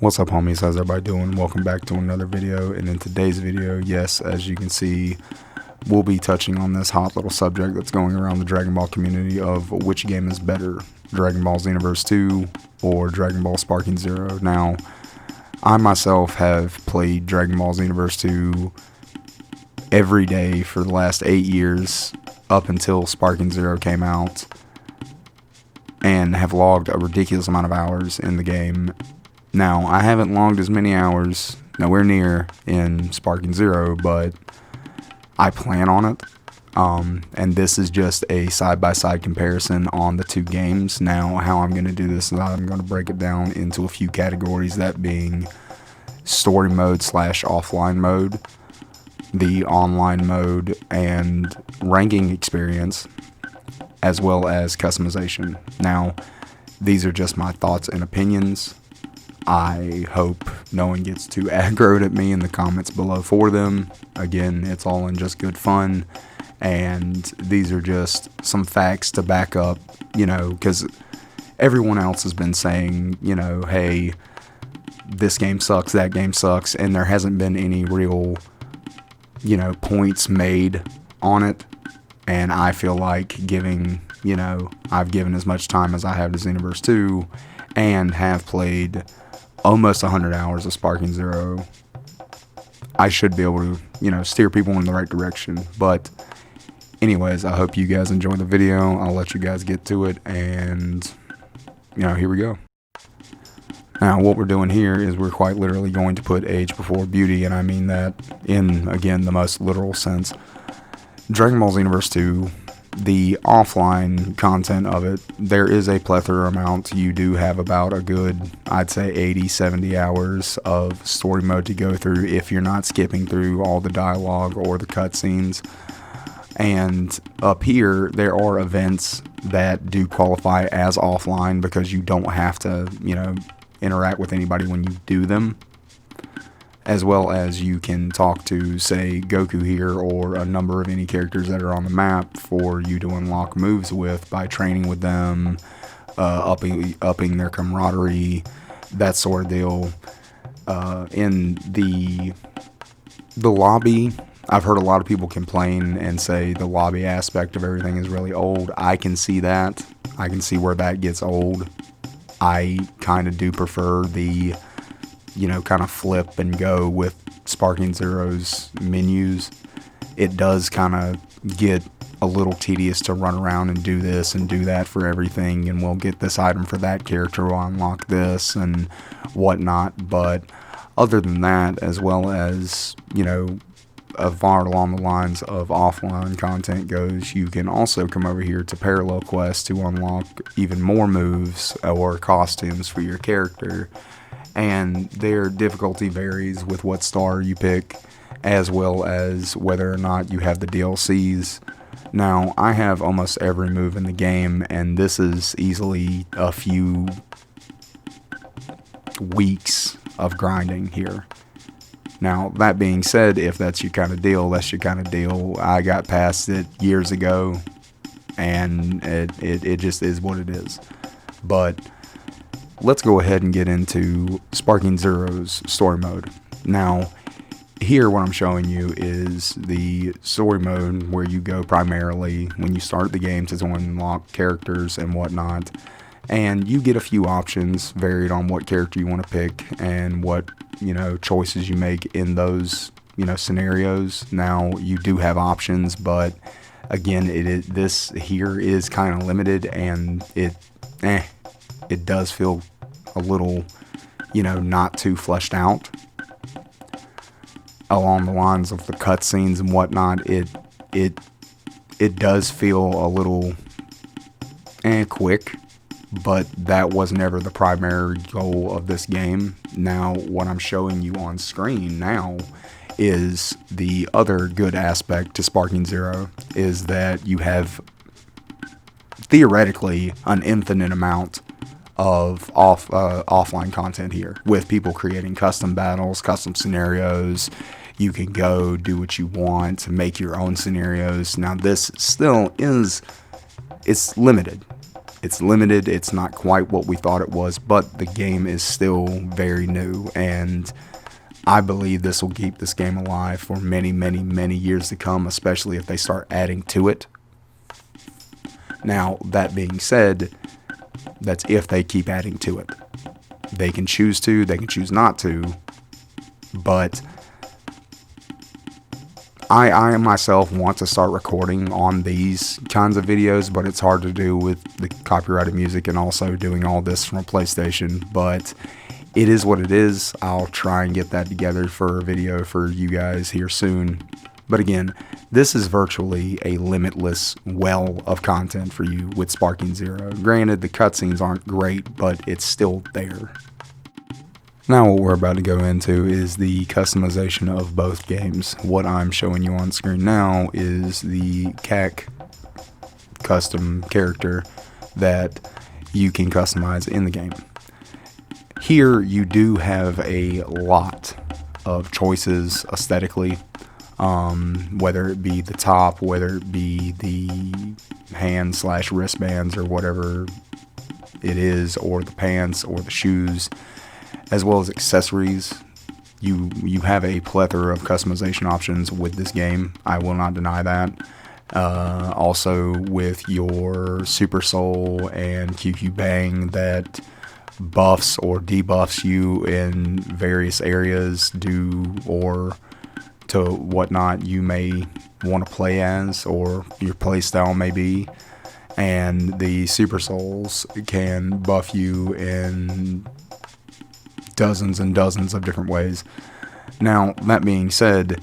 What's up, homies? How's everybody doing? Welcome back to another video. And in today's video, yes, as you can see, we'll be touching on this hot little subject that's going around the Dragon Ball community of which game is better, Dragon Ball Xenoverse 2 or Dragon Ball Sparking Zero. Now, I myself have played Dragon Ball Xenoverse 2 every day for the last 8 years up until Sparking Zero came out, and have logged a ridiculous amount of hours in the game. Now, I haven't logged as many hours, nowhere near, in Sparking Zero, but I plan on it. And this is just a side-by-side comparison on the two games. Now, how I'm going to do this is I'm going to break it down into a few categories, that being story mode / offline mode, the online mode, and ranking experience, as well as customization. Now, these are just my thoughts and opinions. I hope no one gets too aggroed at me in the comments below for them. Again, it's all in just good fun, and these are just some facts to back up, because everyone else has been saying, hey, this game sucks, that game sucks, and there hasn't been any real, points made on it. And I feel like I've given as much time as I have to Xenoverse 2 and have played almost 100 hours of Sparking Zero. I should be able to, steer people in the right direction. But anyways, I hope you guys enjoy the video. I'll let you guys get to it, and, here we go. Now, what we're doing here is we're quite literally going to put age before beauty, and I mean that in, again, the most literal sense. Dragon Ball Xenoverse 2, the offline content of it, there is a plethora amount. You do have about a good, I'd say 80-70 hours of story mode to go through if you're not skipping through all the dialogue or the cutscenes. And up here, there are events that do qualify as offline because you don't have to, interact with anybody when you do them. As well as you can talk to, say, Goku here or a number of any characters that are on the map for you to unlock moves with by training with them, upping their camaraderie, that sort of deal. In the lobby, I've heard a lot of people complain and say the lobby aspect of everything is really old. I can see that. I can see where that gets old. I kind of do prefer the kind of flip and go with Sparking Zero's menus. It does kind of get a little tedious to run around and do this and do that for everything, and we'll get this item for that character, we'll unlock this and whatnot. But other than that, as well as, as far along the lines of offline content goes, you can also come over here to Parallel Quest to unlock even more moves or costumes for your character. And their difficulty varies with what star you pick, as well as whether or not you have the DLCs. Now, I have almost every move in the game, and this is easily a few weeks of grinding here. Now, that being said, if that's your kind of deal, that's your kind of deal. I got past it years ago, and it just is what it is. But let's go ahead and get into Sparking Zero's story mode. Now, here what I'm showing you is the story mode where you go primarily when you start the game to unlock characters and whatnot. And you get a few options varied on what character you want to pick and what, choices you make in those, scenarios. Now, you do have options, but again, this here is kind of limited, and it does feel a little, not too fleshed out. Along the lines of the cutscenes and whatnot, it does feel a little quick, but that was never the primary goal of this game. Now, what I'm showing you on screen now is the other good aspect to Sparking Zero, is that you have theoretically an infinite amount of offline content here, with people creating custom battles, custom scenarios. You can go do what you want, make your own scenarios. Now, this still is, it's limited. It's limited, it's not quite what we thought it was, but the game is still very new, and I believe this will keep this game alive for many, many, many years to come, especially if they start adding to it. Now, that being said, that's if they keep adding to it. They can choose to, they can choose not to, but I myself want to start recording on these kinds of videos, but it's hard to do with the copyrighted music and also doing all this from a PlayStation, but it is what it is. I'll try and get that together for a video for you guys here soon. But again, this is virtually a limitless well of content for you with Sparking Zero. Granted, the cutscenes aren't great, but it's still there. Now what we're about to go into is the customization of both games. What I'm showing you on screen now is the CAC custom character that you can customize in the game. Here you do have a lot of choices aesthetically, whether it be the top, whether it be the hand/wristbands or whatever it is, or the pants or the shoes, as well as accessories. You have a plethora of customization options with this game. I will not deny that. Also with your Super Soul and QQ Bang that buffs or debuffs you in various areas due or to whatnot you may want to play as, or your play style may be. And the Super Souls can buff you in dozens and dozens of different ways. Now, that being said,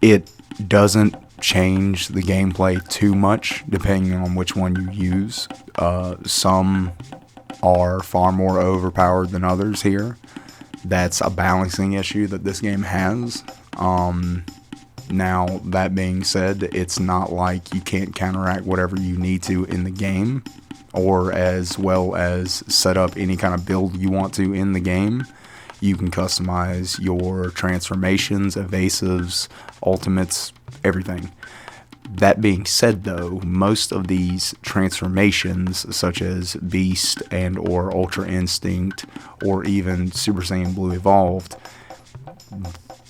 it doesn't change the gameplay too much depending on which one you use. Some are far more overpowered than others here. That's a balancing issue that this game has. Now, that being said, it's not like you can't counteract whatever you need to in the game, or as well as set up any kind of build you want to in the game. You can customize your transformations, evasives, ultimates, everything. That being said though, most of these transformations, such as Beast and or Ultra Instinct, or even Super Saiyan Blue Evolved,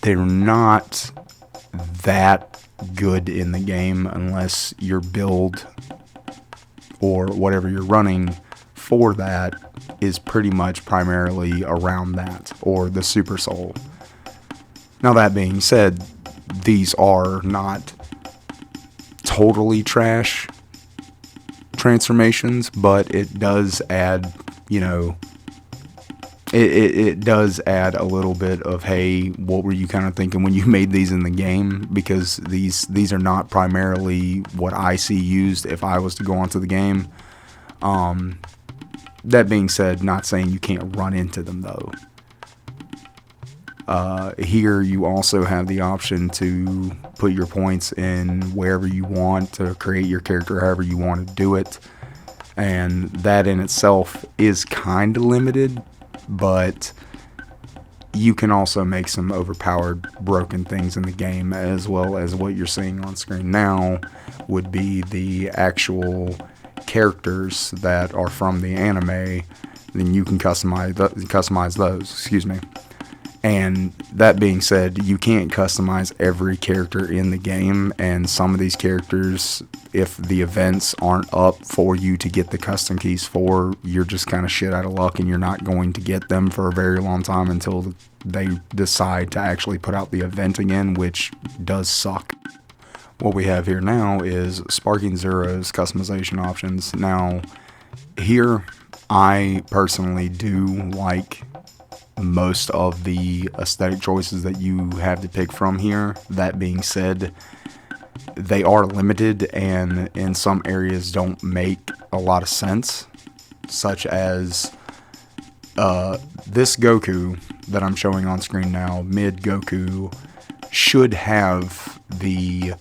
they're not that good in the game unless your build or whatever you're running for that is pretty much primarily around that, or the Super Soul. Now that being said, these are not totally trash transformations, but it does add, it does add a little bit of, hey, what were you kind of thinking when you made these in the game? Because these are not primarily what I see used if I was to go onto the game. That being said, not saying you can't run into them though. Here you also have the option to put your points in wherever you want to create your character however you want to do it, and that in itself is kind of limited, but you can also make some overpowered broken things in the game, as well as what you're seeing on screen now would be the actual characters that are from the anime. Then you can customize those, excuse me. And that being said, you can't customize every character in the game, and some of these characters, if the events aren't up for you to get the custom keys for, you're just kind of shit out of luck and you're not going to get them for a very long time until they decide to actually put out the event again, which does suck. What we have here now is Sparking Zero's customization options. Now, here, I personally do like most of the aesthetic choices that you have to pick from here. That being said, they are limited and in some areas don't make a lot of sense, such as this Goku that I'm showing on screen now, mid Goku, should have the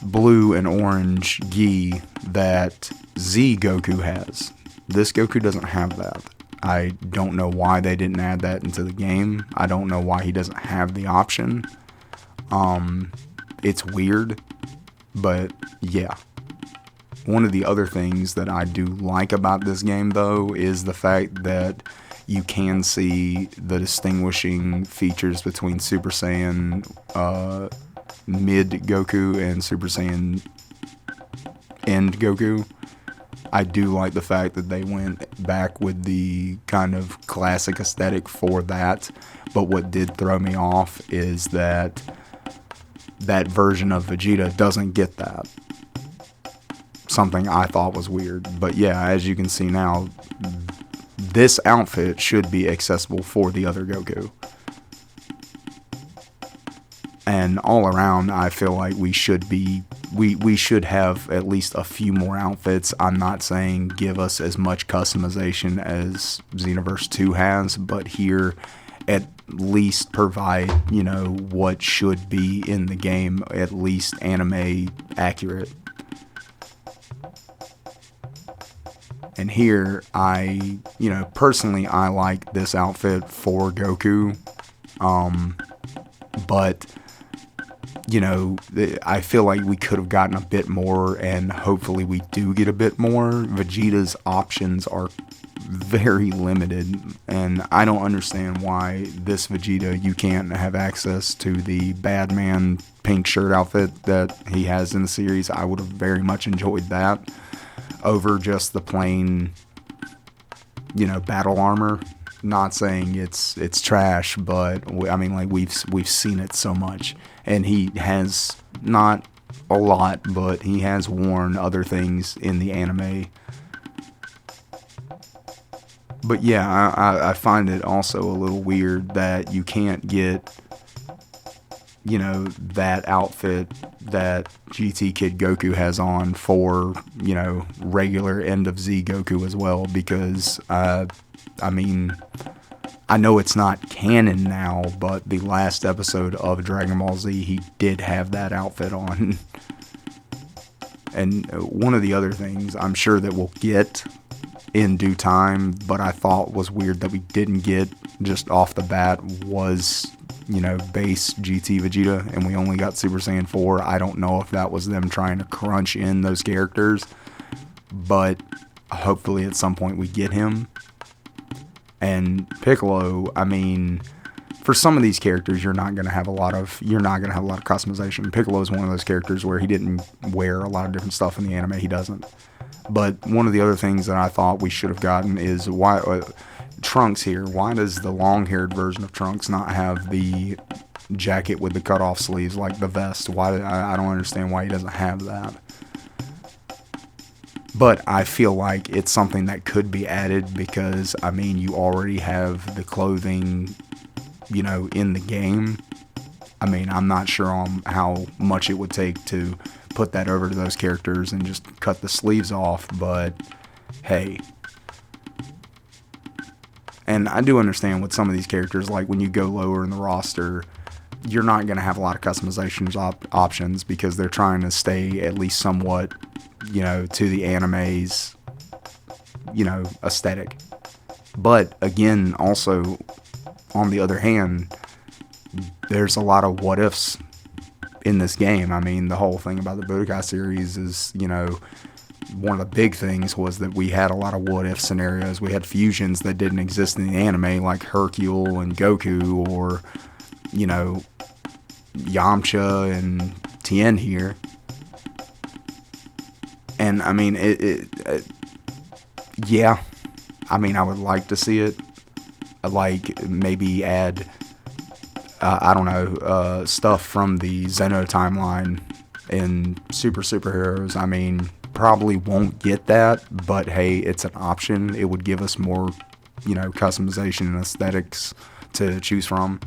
blue and orange gi that Z Goku has. This Goku doesn't have that. I don't know why they didn't add that into the game. I don't know why he doesn't have the option. It's weird, but yeah. One of the other things that I do like about this game, though, is the fact that you can see the distinguishing features between Super Saiyan mid Goku and Super Saiyan end Goku. I do like the fact that they went back with the kind of classic aesthetic for that, but what did throw me off is that that version of Vegeta doesn't get that. Something I thought was weird. But yeah, as you can see now, this outfit should be accessible for the other Goku. And all around, I feel like we should have at least a few more outfits. I'm not saying give us as much customization as Xenoverse 2 has, but here at least provide, what should be in the game, at least anime accurate. And here, personally, I like this outfit for Goku, but I feel like we could have gotten a bit more, and hopefully we do get a bit more. Vegeta's options are very limited, and I don't understand why this Vegeta, you can't have access to the Badman pink shirt outfit that he has in the series. I would have very much enjoyed that over just the plain, battle armor. Not saying it's trash, but I mean, like, we've seen it so much, and he has not a lot, but he has worn other things in the anime. But yeah, I find it also a little weird that you can't get, that outfit that GT Kid Goku has on for, regular End of Z Goku as well, because I know it's not canon now, but the last episode of Dragon Ball Z, he did have that outfit on. And one of the other things I'm sure that we'll get in due time, but I thought was weird that we didn't get just off the bat was, base GT Vegeta, and we only got Super Saiyan 4. I don't know if that was them trying to crunch in those characters, but hopefully at some point we get him. And Piccolo, for some of these characters, you're not going to have a lot of customization. Piccolo is one of those characters where he didn't wear a lot of different stuff in the anime. He doesn't. But one of the other things that I thought we should have gotten is why Trunks here. Why does the long-haired version of Trunks not have the jacket with the cut-off sleeves like the vest? I don't understand why he doesn't have that. But I feel like it's something that could be added because, you already have the clothing, in the game. I'm not sure on how much it would take to put that over to those characters and just cut the sleeves off, but hey. And I do understand with some of these characters, like when you go lower in the roster, you're not going to have a lot of customization options because they're trying to stay at least somewhat, to the anime's, aesthetic. But again, also, on the other hand, there's a lot of what ifs in this game. The whole thing about the Budokai series is, one of the big things was that we had a lot of what if scenarios. We had fusions that didn't exist in the anime, like Hercule and Goku, or, Yamcha and Tien here. And yeah, I would like to see it. Like, maybe add, stuff from the Xeno timeline in superheroes. Probably won't get that, but hey, it's an option. It would give us more, customization and aesthetics to choose from.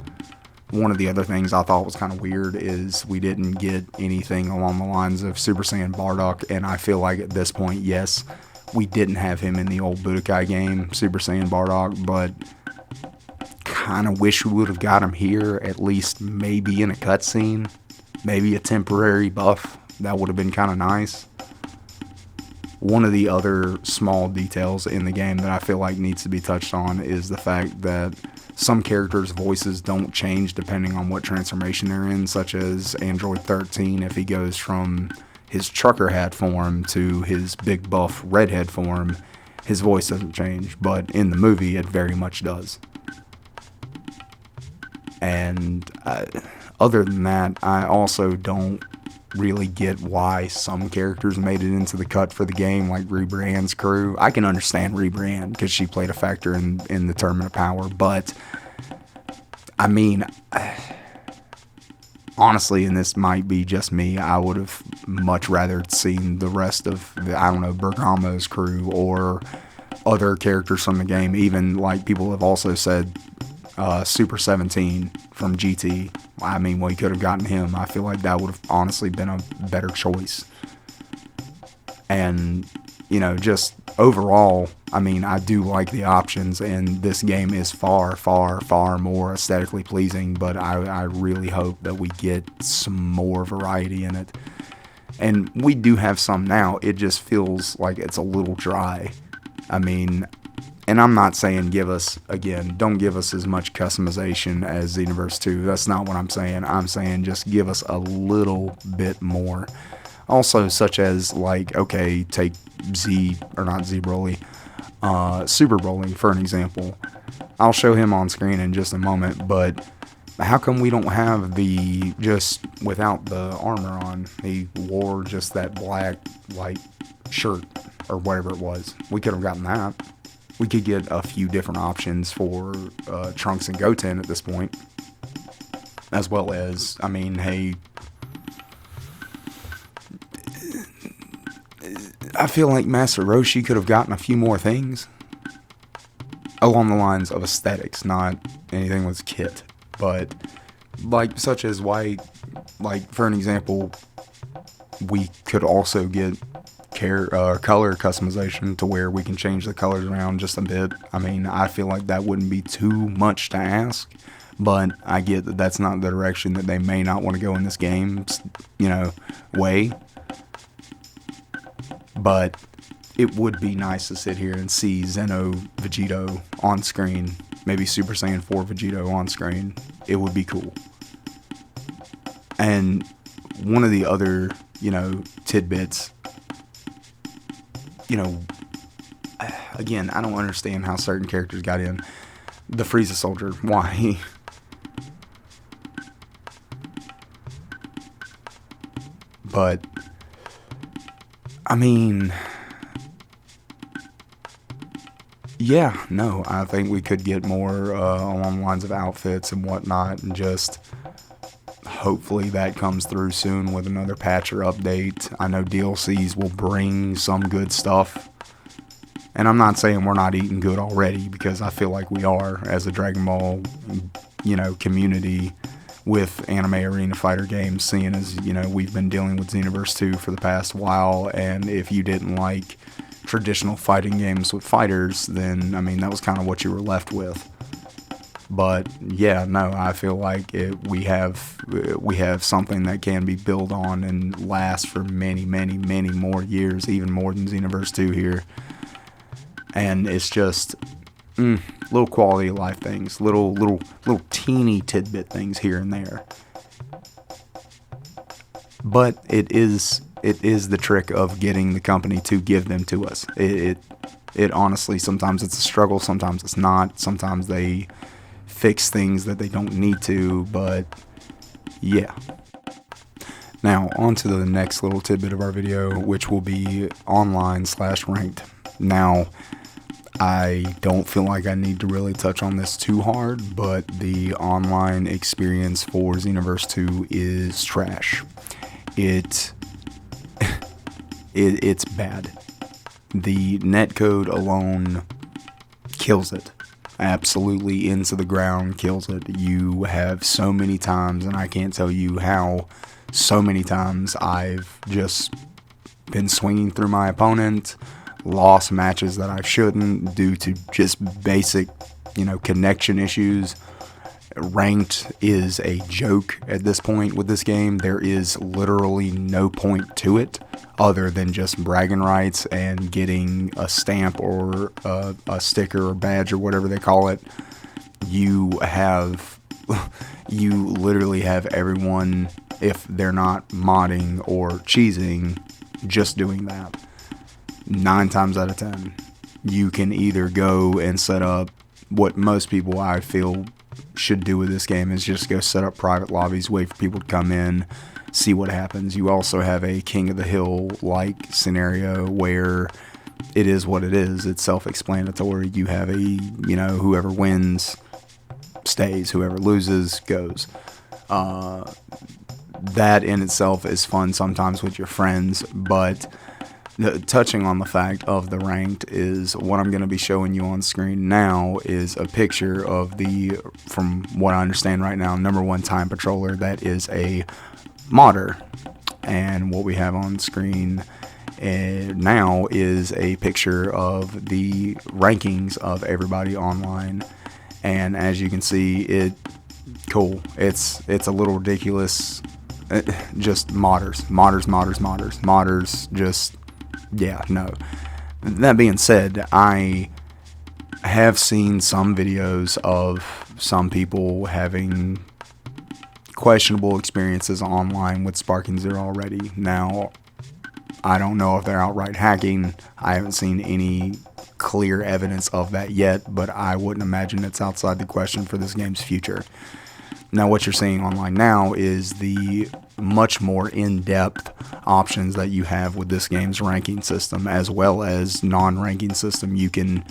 One of the other things I thought was kind of weird is we didn't get anything along the lines of Super Saiyan Bardock, and I feel like at this point, yes, we didn't have him in the old Budokai game, Super Saiyan Bardock, but kind of wish we would have got him here, at least maybe in a cutscene, maybe a temporary buff. That would have been kind of nice. One of the other small details in the game that I feel like needs to be touched on is the fact that some characters' voices don't change depending on what transformation they're in, such as Android 13, if he goes from, his trucker hat form to his big buff redhead form, his voice doesn't change, but in the movie it very much does. And other than that, I also don't really get why some characters made it into the cut for the game, like Rebrand's crew. I can understand Rebrand because she played a factor in the Tournament of Power, but I mean, honestly, and this might be just me, I would have much rather seen the rest of the, I don't know, Bergamo's crew or other characters from the game. Even like people have also said Super 17 from GT. I mean, we could have gotten him. I feel like that would have honestly been a better choice. And, you know, just overall, I mean, I do like the options, and this game is far, far, far more aesthetically pleasing, but I really hope that we get some more variety in it. And we do have some now. It just feels like it's a little dry. I mean, and I'm not saying give us, again, don't give us as much customization as Xenoverse 2. That's not what I'm saying. I'm saying just give us a little bit more. Also, such as, like, okay, take Super Broly for an example. I'll show him on screen in just a moment, but how come we don't have the, just without the armor on, he wore just that black, like, shirt, or whatever it was. We could have gotten that. We could get a few different options for Trunks and Goten at this point. As well as, I mean, hey, I feel like Master Roshi could have gotten a few more things. Along the lines of aesthetics, not anything with kit. But, like, such as why, like, for an example, we could also get color customization to where we can change the colors around just a bit. I mean, I feel like that wouldn't be too much to ask, but I get that that's not the direction that they may not want to go in this game's, you know, way. But it would be nice to sit here and see Xeno Vegito on screen, maybe Super Saiyan 4 Vegito on screen. It would be cool. And one of the other, you know, tidbits, you know, again, I don't understand how certain characters got in. The Frieza Soldier, why? But, I mean, yeah, no, I think we could get more along the lines of outfits and whatnot, and just hopefully that comes through soon with another patch or update. I know DLCs will bring some good stuff, and I'm not saying we're not eating good already, because I feel like we are as a Dragon Ball, you know, community with anime arena fighter games, seeing as, you know, we've been dealing with Xenoverse 2 for the past while, and if you didn't like traditional fighting games with fighters, then, I mean, that was kind of what you were left with. But yeah, no, I feel like we have something that can be built on and last for many, many, many more years, even more than Xenoverse 2 here. And it's just little quality of life things, little teeny tidbit things here and there. But it is the trick of getting the company to give them to us. It honestly, sometimes it's a struggle, sometimes it's not, sometimes they fix things that they don't need to, but yeah. Now, on to the next little tidbit of our video, which will be online/ranked. Now, I don't feel like I need to really touch on this too hard, but the online experience for Xenoverse 2 is trash. It's bad. The netcode alone kills it. Absolutely into the ground kills it. You have so many times, and I can't tell you how, so many times I've just been swinging through my opponent, lost matches that I shouldn't due to just basic, you know, connection issues. Ranked is a joke at this point with this game. There is literally no point to it other than just bragging rights and getting a stamp or a sticker or badge or whatever they call it. You literally have everyone if they're not modding or cheesing, just doing that. 9 times out of 10, you can either go and set up what most people I feel should do with this game is just go set up private lobbies, wait for people to come in, see what happens. You also have a King of the Hill like scenario where it is what it is. It's self-explanatory. You have whoever wins stays, whoever loses goes. That in itself is fun sometimes with your friends, but touching on the fact of the ranked is what I'm going to be showing you on screen now is a picture of from what I understand right now, #1 time patroller that is a modder. And what we have on screen now is a picture of the rankings of everybody online. And as you can see, cool. It's a little ridiculous. Just modders, just, yeah, no. That being said, I have seen some videos of some people having questionable experiences online with Sparking Zero already. Now, I don't know if they're outright hacking. I haven't seen any clear evidence of that yet, but I wouldn't imagine it's outside the question for this game's future. Now, what you're seeing online now is the much more in-depth options that you have with this game's ranking system, as well as non-ranking system. You can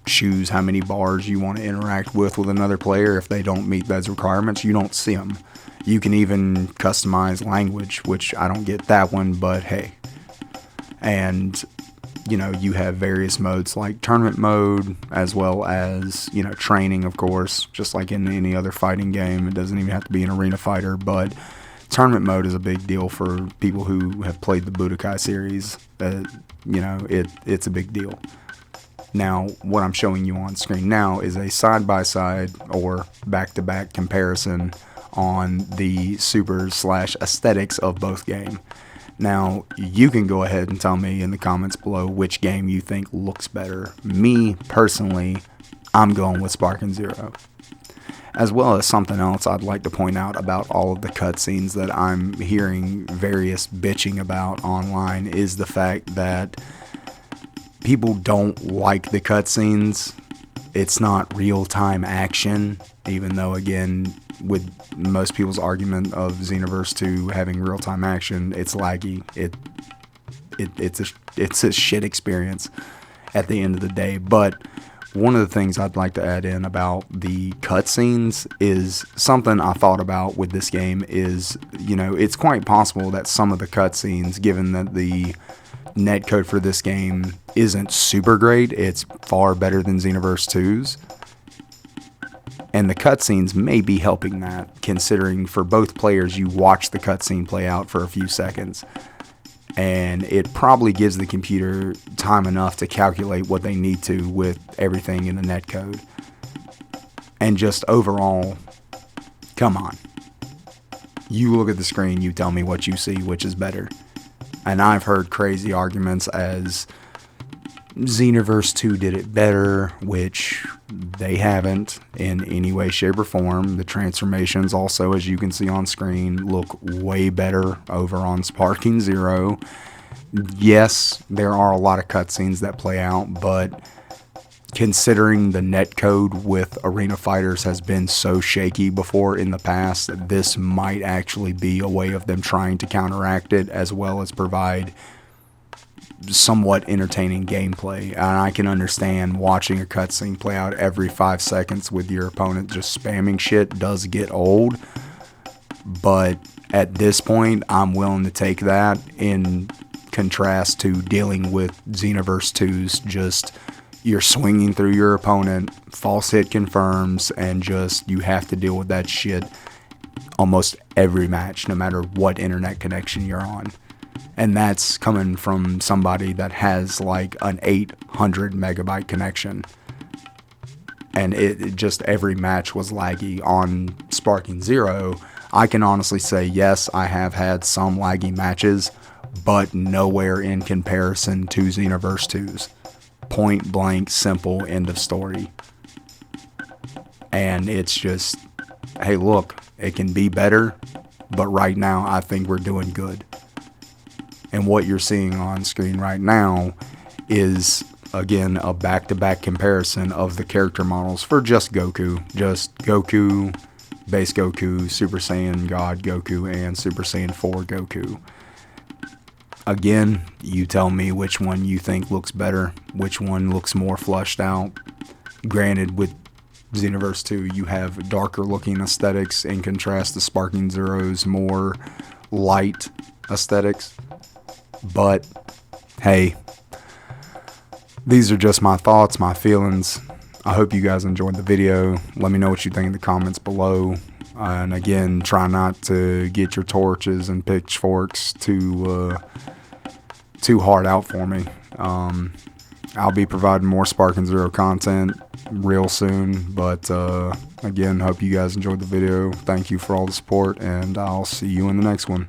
choose how many bars you want to interact with another player. If they don't meet those requirements, you don't see them. You can even customize language, which I don't get that one, but hey. And you have various modes like tournament mode, as well as, training, of course, just like in any other fighting game. It doesn't even have to be an arena fighter, but tournament mode is a big deal for people who have played the Budokai series. It's a big deal. Now, what I'm showing you on screen now is a side-by-side or back-to-back comparison on the super/aesthetics of both games. Now, you can go ahead and tell me in the comments below which game you think looks better. Me, personally, I'm going with Sparking Zero. As well as something else I'd like to point out about all of the cutscenes that I'm hearing various bitching about online is the fact that people don't like the cutscenes. It's not real-time action, even though, again, with most people's argument of Xenoverse 2 having real-time action, it's laggy. It's a shit experience at the end of the day. But one of the things I'd like to add in about the cutscenes is something I thought about with this game is, it's quite possible that some of the cutscenes, given that the netcode for this game isn't super great, it's far better than Xenoverse 2's. And the cutscenes may be helping that, considering for both players you watch the cutscene play out for a few seconds. And it probably gives the computer time enough to calculate what they need to with everything in the netcode. And just overall, come on. You look at the screen, you tell me what you see, which is better. And I've heard crazy arguments as Xenoverse 2 did it better, which they haven't in any way, shape, or form. The transformations also, as you can see on screen, look way better over on Sparking Zero. Yes, there are a lot of cutscenes that play out, but considering the netcode with arena fighters has been so shaky before in the past, this might actually be a way of them trying to counteract it, as well as provide somewhat entertaining gameplay. And I can understand watching a cutscene play out every 5 seconds with your opponent just spamming shit does get old, but at this point I'm willing to take that in contrast to dealing with Xenoverse 2's just you're swinging through your opponent, false hit confirms, and just you have to deal with that shit almost every match, no matter what internet connection you're on. And that's coming from somebody that has like an 800 megabyte connection. And it just every match was laggy. On Sparking Zero, I can honestly say, yes, I have had some laggy matches, but nowhere in comparison to Xenoverse 2's. Point blank, simple, end of story. And it's just, hey, look, it can be better. but right now I think we're doing good. And what you're seeing on screen right now is, again, a back-to-back comparison of the character models for just Goku. Just Goku, Base Goku, Super Saiyan God Goku, and Super Saiyan 4 Goku. Again, you tell me which one you think looks better, which one looks more fleshed out. Granted, with Xenoverse 2, you have darker looking aesthetics in contrast to Sparking Zero's more light aesthetics. But hey, these are just my thoughts, my feelings. I hope you guys enjoyed the video. Let me know what you think in the comments below. And again, try not to get your torches and pitchforks too hard out for me. I'll be providing more Sparking Zero content real soon. But again, hope you guys enjoyed the video. Thank you for all the support, and I'll see you in the next one.